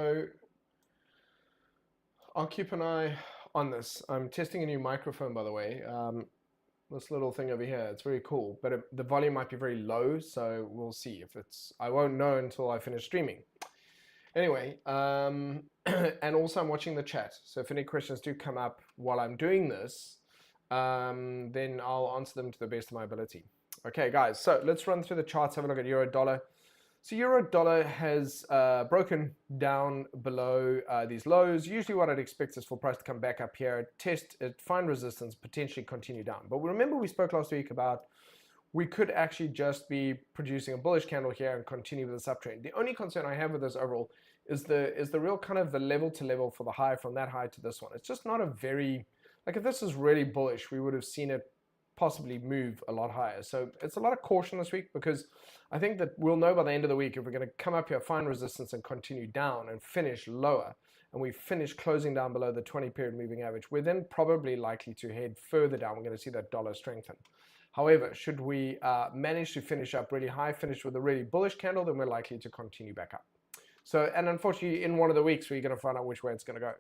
So I'll keep an eye on this. I'm testing a new microphone, by the way. This little thing over here, it's very cool, but the volume might be very low, so we'll see if it's, I won't know until I finish streaming. Anyway, and also I'm watching the chat, so if any questions do come up while I'm doing this, then I'll answer them to the best of my ability. Okay, guys, so let's run through the charts, have a look at euro dollar. So euro dollar has broken down below these lows. Usually what I'd expect is for price to come back up here, test it, find resistance, potentially continue down. But remember we spoke last week about we could actually just be producing a bullish candle here and continue with this uptrend. The only concern I have with this overall is the real kind of the level to level for the high from that high to this one. It's just not a very, like if this is really bullish, we would have seen it possibly move a lot higher. So it's a lot of caution this week because I think that we'll know by the end of the week if we're going to come up here, find resistance and continue down and finish lower, and we finish closing down below the 20-period moving average, we're then probably likely to head further down. We're going to see that dollar strengthen. However, should we manage to finish up really high, finish with a really bullish candle, then we're likely to continue back up. So, and unfortunately, in one of the weeks, we're going to find out which way it's going to go.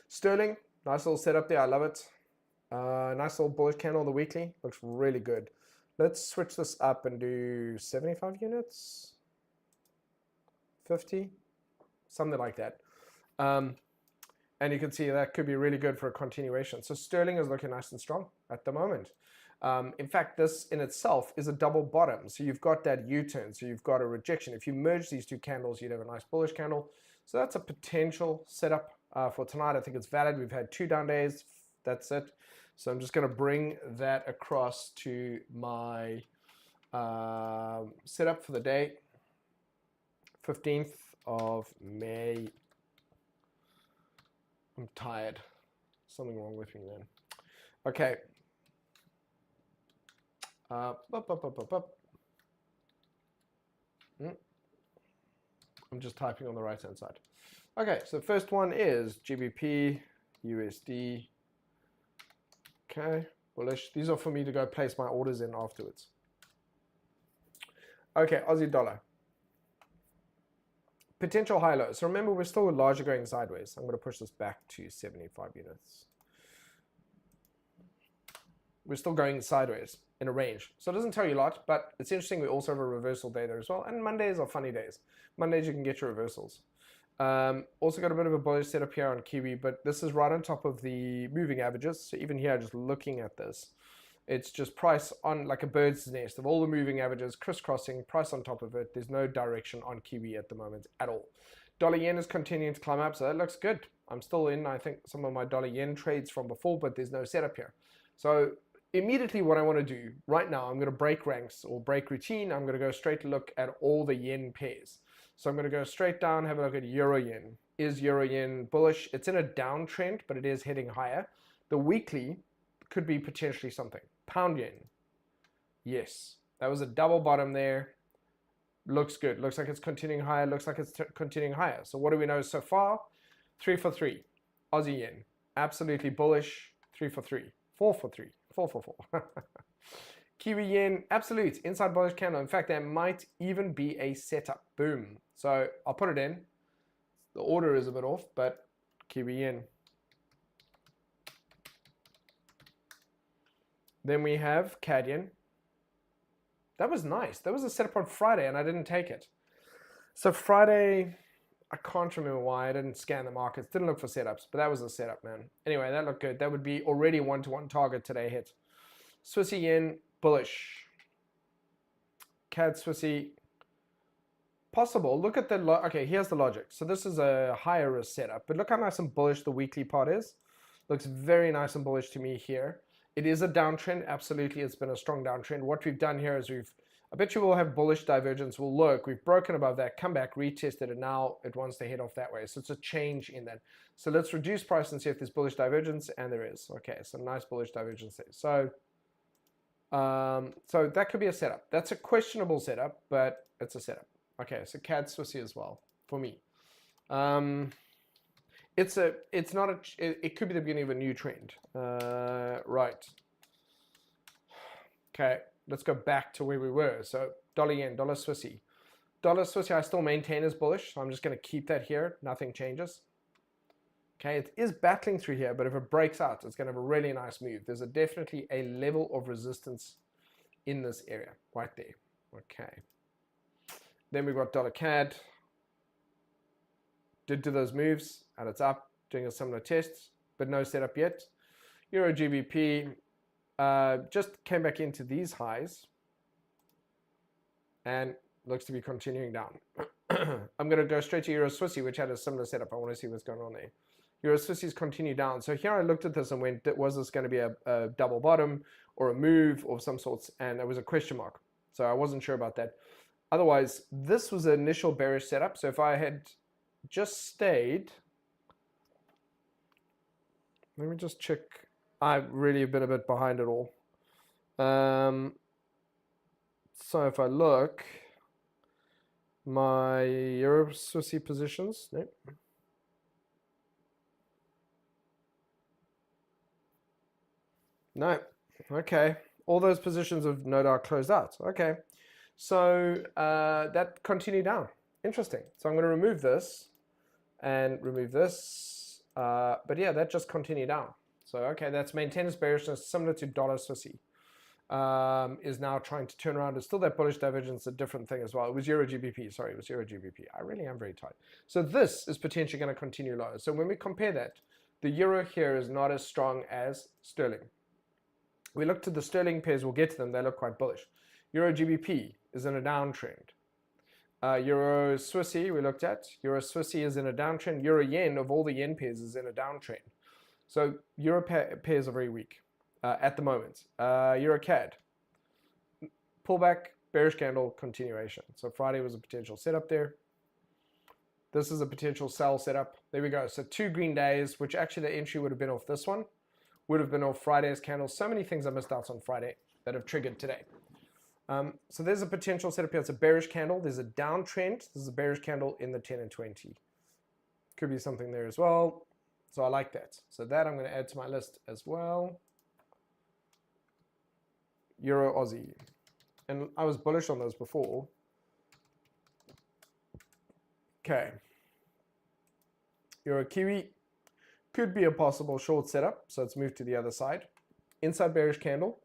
Sterling, nice little setup there. I love it. Nice little bullish candle on the weekly. Looks really good. Let's switch this up and do 75 units, 50, something like that. And you can see that could be really good for a continuation. So sterling is looking nice and strong at the moment. In fact, this in itself is a double bottom. So you've got that U-turn, so you've got a rejection. If you merge these two candles, you'd have a nice bullish candle. So that's a potential setup for tonight. I think it's valid. We've had 2 down days. That's it. So I'm just going to bring that across to my setup for the day, 15th of May. I'm tired. Something wrong with me then. Okay. I'm just typing on the right hand side. Okay, so the first one is GBP, USD. Okay, bullish. These are for me to go place my orders in afterwards. Okay, Aussie dollar. Potential high low. So remember, we're still largely going sideways. I'm going to push this back to 75 units. We're still going sideways in a range. So it doesn't tell you a lot, but it's interesting. We also have a reversal day there as well. And Mondays are funny days. Mondays you can get your reversals. Also got a bit of a bullish setup here on Kiwi, but this is right on top of the moving averages. So even here, just looking at this, it's just price on like a bird's nest of all the moving averages, crisscrossing, price on top of it. There's no direction on Kiwi at the moment at all. Dollar yen is continuing to climb up, so that looks good. I'm still in, I think, some of my dollar yen trades from before, but there's no setup here. So immediately what I want to do right now, I'm going to break ranks or break routine. I'm going to go straight to look at all the yen pairs. So I'm going to go straight down, have a look at euro yen. Is euro yen bullish? It's in a downtrend, but it is heading higher. The weekly could be potentially something. Pound yen. Yes, that was a double bottom there. Looks good. Looks like it's continuing higher. Looks like it's continuing higher. So what do we know so far? 3 for 3. Aussie yen. Absolutely bullish. 3 for 3. 4 for 3. 4 for 4. Kiwi yen, absolute inside bullish candle. In fact, there might even be a setup. Boom. So I'll put it in. The order is a bit off, but Kiwi yen. Then we have CAD yen. That was nice. That was a setup on Friday, and I didn't take it. So Friday, I can't remember why. I didn't scan the markets. Didn't look for setups, but that was a setup, man. Anyway, that looked good. That would be already 1-to-1 target today hit. Swissy yen, bullish. CAD Swissy, possible. Look at the, okay, here's the logic. So this is a higher risk setup, but look how nice and bullish the weekly part is. Looks very nice and bullish to me here. It is a downtrend, absolutely. It's been a strong downtrend. What we've done here is I bet you will have bullish divergence. We'll look, we've broken above that, come back, retested, and now it wants to head off that way. So it's a change in that. So let's reduce price and see if there's bullish divergence, and there is. Okay, so nice bullish divergence there. So that could be a setup. That's a questionable setup, but it's a setup. Okay, so CAD Swissy as well for me. It could be the beginning of a new trend. Right. Okay, let's go back to where we were. So dollar yen, dollar Swissy. dollar Swissie I still maintain as bullish, so I'm just going to keep that here. Nothing changes. Okay, it is battling through here, but if it breaks out, it's going to have a really nice move. There's definitely a level of resistance in this area, right there. Okay. Then we've got dollar CAD. Did do those moves, and it's up, doing a similar test, but no setup yet. Euro GBP just came back into these highs, and looks to be continuing down. I'm going to go straight to Euro Swissie, which had a similar setup. I want to see what's going on there. Euro Swissie's continue down. So here I looked at this and went, was this going to be a double bottom or a move of some sorts? And it was a question mark. So I wasn't sure about that. Otherwise, this was the initial bearish setup. So if I had just stayed, let me just check. I've really been a bit behind it all. So if I look, my Euro Swissie positions, nope. No, okay. All those positions have no doubt closed out. Okay, so that continued down. Interesting. So I'm going to remove this and remove this. But yeah, that just continued down. So okay, that's maintained its bearishness, similar to dollar Swissie. Is now trying to turn around. It's still that bullish divergence, a different thing as well. It was Euro GBP. Sorry, it was Euro GBP. I really am very tight. So this is potentially going to continue lower. So when we compare that, the euro here is not as strong as sterling. We look to the sterling pairs, we'll get to them, they look quite bullish. Euro GBP is in a downtrend. Euro Swissie, we looked at. Euro Swissie is in a downtrend. Euro Yen, of all the yen pairs, is in a downtrend. So Euro pairs are very weak at the moment. Euro CAD, pullback, bearish candle, continuation. So Friday was a potential setup there. This is a potential sell setup. There we go. So 2 green days, which actually the entry would have been off this one. Would have been off Friday's candle. So many things I missed out on Friday that have triggered today. So there's a potential setup here. It's a bearish candle. There's a downtrend. This is a bearish candle in the 10 and 20. Could be something there as well. So I like that. So that I'm going to add to my list as well. Euro Aussie. And I was bullish on those before. Okay. Euro Kiwi. Could be a possible short setup, so it's moved to the other side. Inside bearish candle.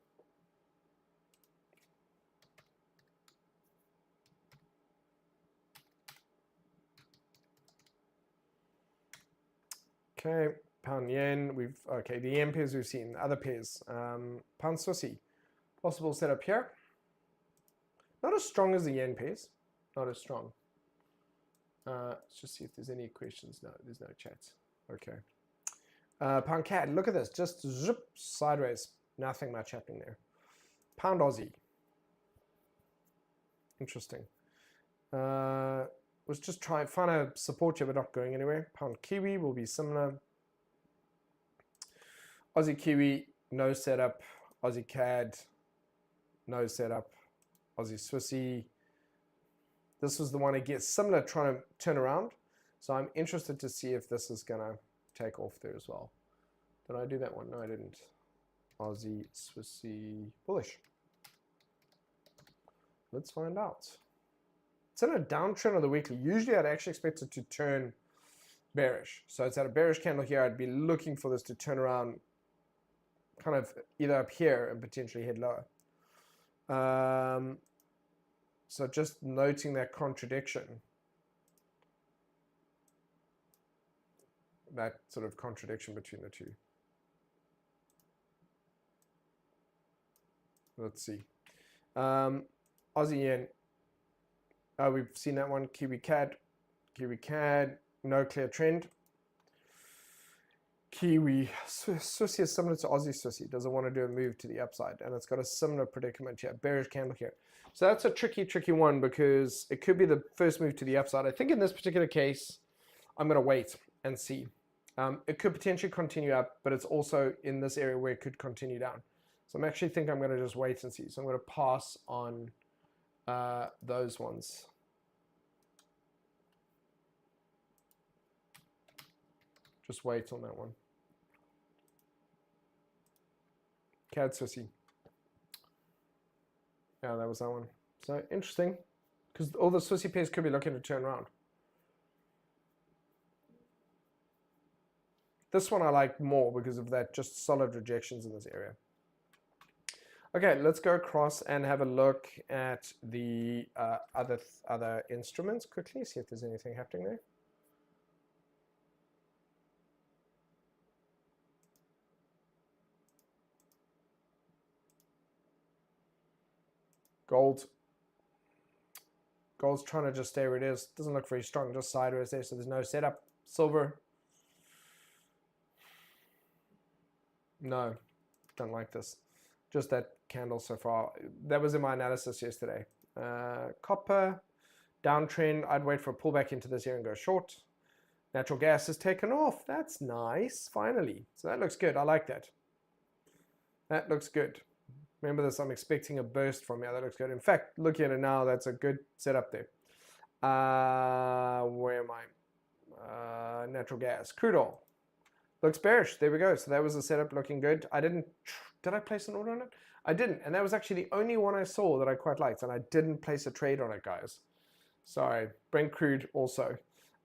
Okay, pound yen. Okay, the yen pairs we've seen. Other pairs. Pound Swissie. Possible setup here. Not as strong as the yen pairs. Not as strong. Let's just see if there's any questions. No, there's no chats. Okay. Pound CAD, look at this, just zip sideways, nothing much happening there. Pound Aussie, interesting. Was just trying to find a support here, but not going anywhere. Pound Kiwi will be similar. Aussie Kiwi, no setup. Aussie CAD, no setup. Aussie Swissie. This was the one that gets similar, trying to turn around. So I'm interested to see if this is gonna take off there as well. Did I do that one? No, I didn't. Aussie, Swissie, bullish. Let's find out. It's in a downtrend of the weekly. Usually I'd actually expect it to turn bearish. So it's at a bearish candle here. I'd be looking for this to turn around kind of either up here and potentially head lower. So just noting that contradiction. That sort of contradiction between the two. Let's see. Aussie yen. We've seen that one. Kiwi CAD. Kiwi CAD. No clear trend. Kiwi Swissie is similar to Aussie Swissie. Doesn't want to do a move to the upside, and it's got a similar predicament here. Bearish candle here. So that's a tricky one because it could be the first move to the upside. I think in this particular case, I'm going to wait and see. It could potentially continue up, but it's also in this area where it could continue down. So I'm actually think I'm going to just wait and see. So I'm going to pass on those ones. Just wait on that one. CAD Swissie. Yeah, that was that one. So interesting. because all the Swissy pairs could be looking to turn around. This one I like more because of that just solid rejections in this area. Okay, let's go across and have a look at the other instruments quickly, see if there's anything happening there. Gold's trying to just stay where it is. Doesn't look very strong, just sideways there, so there's no setup. Silver. No, don't like this. Just that candle so far. That was in my analysis yesterday. Copper, downtrend. I'd wait for a pullback into this area and go short. Natural gas has taken off. That's nice, finally. So that looks good. I like that. That looks good. Remember this, I'm expecting a burst from here. That looks good. In fact, looking at it now, that's a good setup there. Where am I? Natural gas. Crude oil. Looks bearish. There we go. So that was the setup looking good. Did I place an order on it? I didn't. And that was actually the only one I saw that I quite liked. And I didn't place a trade on it, guys. Sorry. Brent crude also.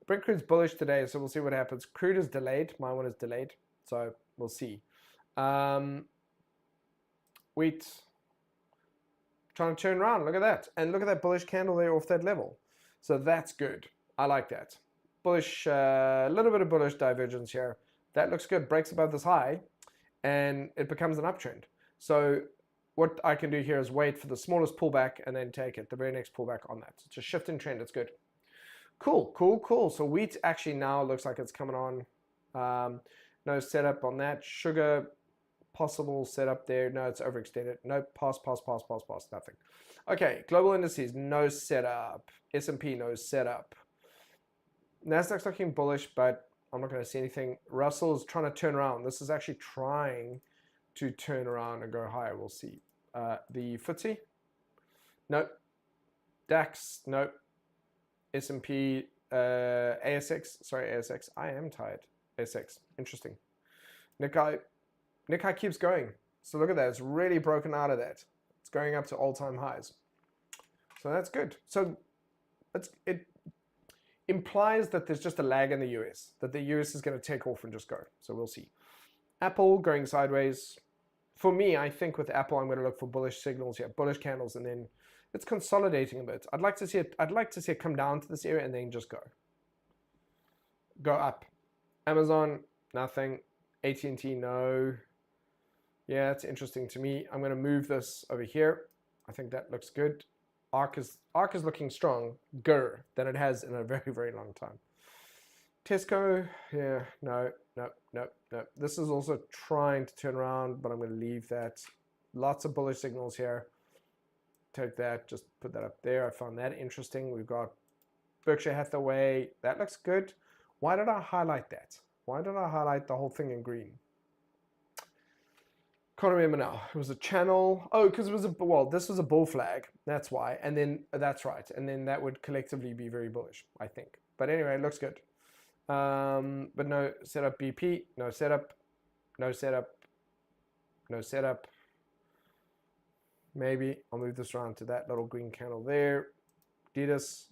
Brent crude's bullish today, so we'll see what happens. Crude is delayed. My one is delayed. So we'll see. Wheat. Trying to turn around. Look at that. And look at that bullish candle there off that level. So that's good. I like that. Bullish, a little bit of bullish divergence here. That looks good. Breaks above this high, and it becomes an uptrend. So what I can do here is wait for the smallest pullback and then take it, the very next pullback on that. It's a shift in trend. It's good. Cool, cool, cool. So wheat actually now looks like it's coming on. No setup on that. Sugar, possible setup there. No, it's overextended. No, pass, nothing. Okay, global indices, no setup. S&P, no setup. Nasdaq's looking bullish, but I'm not going to see anything. Russell's trying to turn around. This is actually trying to turn around and go higher. We'll see. The FTSE, nope. DAX, nope. S&P, ASX, sorry, ASX. I am tired. ASX, interesting. Nikkei keeps going. So look at that. It's really broken out of that. It's going up to all-time highs. So that's good. So it implies that there's just a lag in the US, that the US is going to take off and just go. So we'll see. Apple going sideways. For me, I think with Apple, I'm going to look for bullish signals here, bullish candles, and then it's consolidating a bit. I'd like to see it come down to this area and then just go up. Amazon, nothing. AT&T, no. Yeah, it's interesting to me. I'm going to move this over here. I think that looks good. ARK is looking stronger than it has in a very, very long time. Tesco, yeah, no. This is also trying to turn around, but I'm going to leave that. Lots of bullish signals here. Take that, just put that up there. I found that interesting. We've got Berkshire Hathaway. That looks good. Why did I highlight that? Why did I highlight the whole thing in green? Can't remember now. It was a channel. Oh, because it was this was a bull flag. That's why. And then, that's right. And then that would collectively be very bullish, I think. But anyway, it looks good. But no setup BP. No setup. No setup. No setup. Maybe I'll move this around to that little green candle there. Adidas.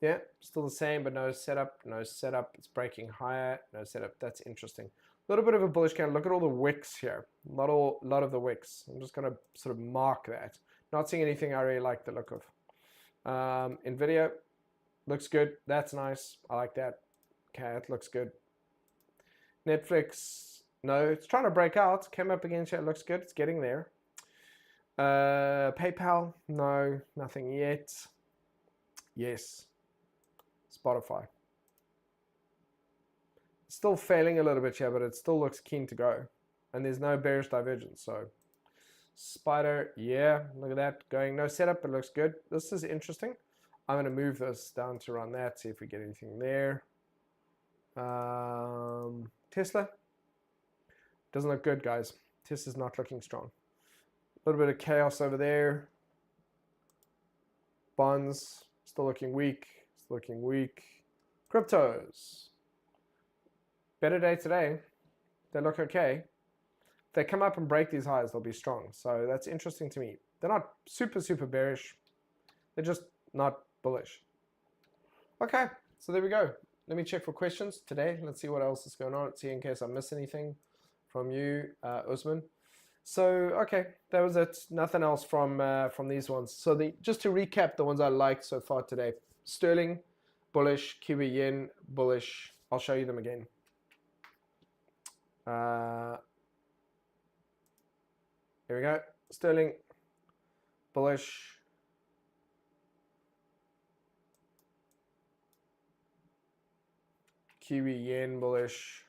Yeah, still the same, but no setup. No setup. It's breaking higher. No setup. That's interesting. A little bit of a bullish candle. Look at all the wicks here. A lot of the wicks. I'm just going to sort of mark that. Not seeing anything I really like the look of. NVIDIA looks good. That's nice. I like that. Okay, it looks good. Netflix, no, it's trying to break out. Came up against it. It looks good. It's getting there. PayPal, no, nothing yet. Yes. Spotify. Still failing a little bit here, but it still looks keen to go. And there's no bearish divergence. So Spider, yeah, look at that. Going no setup, but looks good. This is interesting. I'm going to move this down to around that, see if we get anything there. Tesla. Doesn't look good, guys. Tesla's not looking strong. A little bit of chaos over there. Bonds, still looking weak. Still looking weak. Cryptos. Better day today. They look okay. If they come up and break these highs, they'll be strong. So that's interesting to me. They're not super, super bearish. They're just not bullish. Okay, so there we go. Let me check for questions today. Let's see what else is going on. Let's see in case I miss anything from you, Usman. So, okay, that was it. Nothing else from these ones. So just to recap the ones I liked so far today. Sterling, bullish. Kiwi yen, bullish. I'll show you them again. Here we go. Sterling, bullish. Kiwi yen, bullish.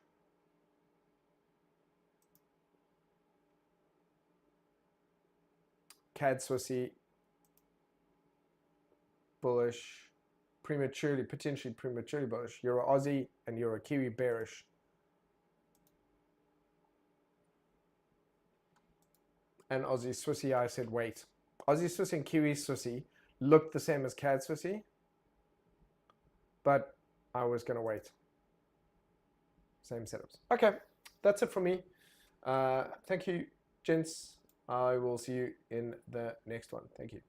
CAD Swissy, bullish. Potentially prematurely bullish. Euro Aussie and Euro Kiwi, bearish. And Aussie Swissy, I said wait. Aussie Swissy and Kiwi Swissy looked the same as CAD Swissy, but I was going to wait. Same setups. Okay, that's it from me. Thank you, gents. I will see you in the next one. Thank you.